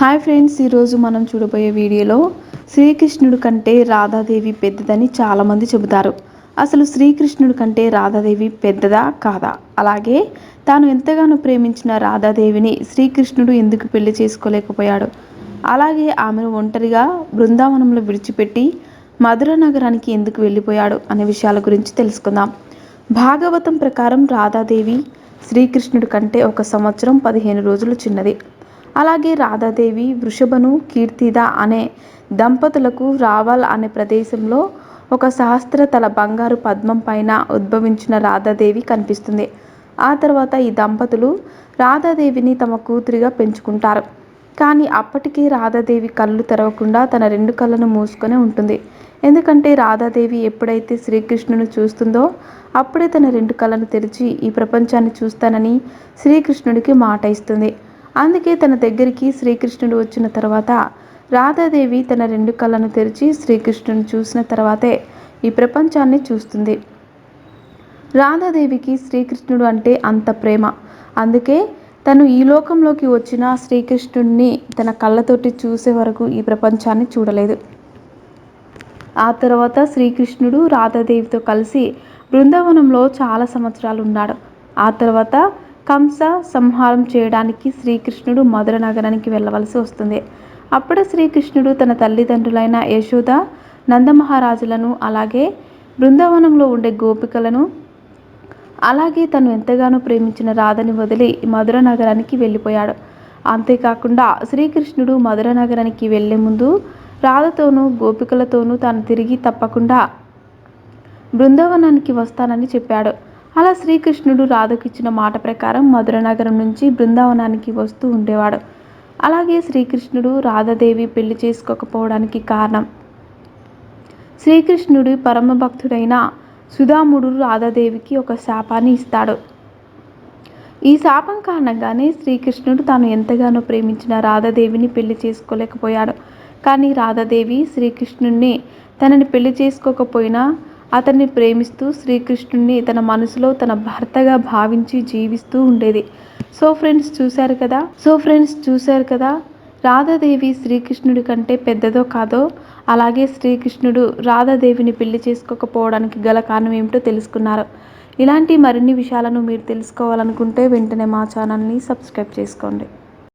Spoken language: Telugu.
హాయ్ ఫ్రెండ్స్, ఈరోజు మనం చూడబోయే వీడియోలో శ్రీకృష్ణుడి కంటే రాధాదేవి పెద్దదని చాలామంది చెబుతారు. అసలు శ్రీకృష్ణుడి కంటే రాధాదేవి పెద్దదా కాదా? అలాగే తాను ఎంతగానో ప్రేమించిన రాధాదేవిని శ్రీకృష్ణుడు ఎందుకు పెళ్లి చేసుకోలేకపోయాడు? అలాగే ఆమెను ఒంటరిగా బృందావనంలో విడిచిపెట్టి మధుర నగరానికి ఎందుకు వెళ్ళిపోయాడు అనే విషయాల గురించి తెలుసుకుందాం. భాగవతం ప్రకారం రాధాదేవి శ్రీకృష్ణుడి కంటే 1 సంవత్సరం 15 రోజులు చిన్నది. అలాగే రాధాదేవి వృషభను కీర్తిద అనే దంపతులకు రావల్ అనే ప్రదేశంలో ఒక సహస్రతల బంగారు పద్మం పైన ఉద్భవించిన రాధాదేవి కనిపిస్తుంది. ఆ తర్వాత ఈ దంపతులు రాధాదేవిని తమ కూతురిగా పెంచుకుంటారు. కానీ అప్పటికీ రాధాదేవి కళ్ళు తెరవకుండా తన 2 కళ్ళను మూసుకొని ఉంటుంది. ఎందుకంటే రాధాదేవి ఎప్పుడైతే శ్రీకృష్ణుని చూస్తుందో అప్పుడే తన 2 కళ్ళను తెరిచి ఈ ప్రపంచాన్ని చూస్తానని శ్రీకృష్ణుడికి మాట ఇస్తుంది. అందుకే తన దగ్గరికి శ్రీకృష్ణుడు వచ్చిన తర్వాత రాధాదేవి తన 2 కళ్ళను తెరిచి శ్రీకృష్ణుని చూసిన తర్వాతే ఈ ప్రపంచాన్ని చూస్తుంది. రాధాదేవికి శ్రీకృష్ణుడు అంటే అంత ప్రేమ. అందుకే తను ఈ లోకంలోకి వచ్చిన శ్రీకృష్ణుడిని తన కళ్ళతోటి చూసే వరకు ఈ ప్రపంచాన్ని చూడలేదు. ఆ తర్వాత శ్రీకృష్ణుడు రాధాదేవితో కలిసి బృందావనంలో చాలా సంవత్సరాలు ఉన్నాడు. ఆ తర్వాత కంస సంహారం చేయడానికి శ్రీకృష్ణుడు మధుర నగరానికి వెళ్ళవలసి వస్తుంది. అప్పుడే శ్రీకృష్ణుడు తన తల్లిదండ్రులైన యశోద, నందమహారాజులను, అలాగే బృందావనంలో ఉండే గోపికలను, అలాగే తను ఎంతగానో ప్రేమించిన రాధని వదిలి మధుర నగరానికి వెళ్ళిపోయాడు. అంతేకాకుండా శ్రీకృష్ణుడు మధుర నగరానికి వెళ్లే ముందు రాధతోనూ గోపికలతోనూ తాను తిరిగి తప్పకుండా బృందావనానికి వస్తానని చెప్పాడు. అలా శ్రీకృష్ణుడు రాధకు ఇచ్చిన మాట ప్రకారం మధుర నగరం నుంచి బృందావనానికి వస్తూ ఉండేవాడు. అలాగే శ్రీకృష్ణుడు రాధాదేవి పెళ్లి చేసుకోకపోవడానికి కారణం శ్రీకృష్ణుడి పరమ భక్తుడైన సుధాముడు రాధాదేవికి ఒక శాపాన్ని ఇస్తాడు. ఈ శాపం కారణంగానే శ్రీకృష్ణుడు తాను ఎంతగానో ప్రేమించిన రాధాదేవిని పెళ్లి చేసుకోలేకపోయాడు. కానీ రాధాదేవి శ్రీకృష్ణుడిని తనని పెళ్లి చేసుకోకపోయినా అతన్ని ప్రేమిస్తూ శ్రీకృష్ణుడిని తన మనసులో తన భర్తగా భావించి జీవిస్తూ ఉండేది. సో ఫ్రెండ్స్ చూశారు కదా రాధాదేవి శ్రీకృష్ణుడి కంటే పెద్దదో కాదో. అలాగే శ్రీకృష్ణుడు రాధాదేవిని పెళ్లి చేసుకోకపోవడానికి గల కారణం ఏమిటో తెలుసుకున్నారు. ఇలాంటి మరిన్ని విషయాలను మీరు తెలుసుకోవాలనుకుంటే వెంటనే మా ఛానల్ని సబ్స్క్రైబ్ చేసుకోండి.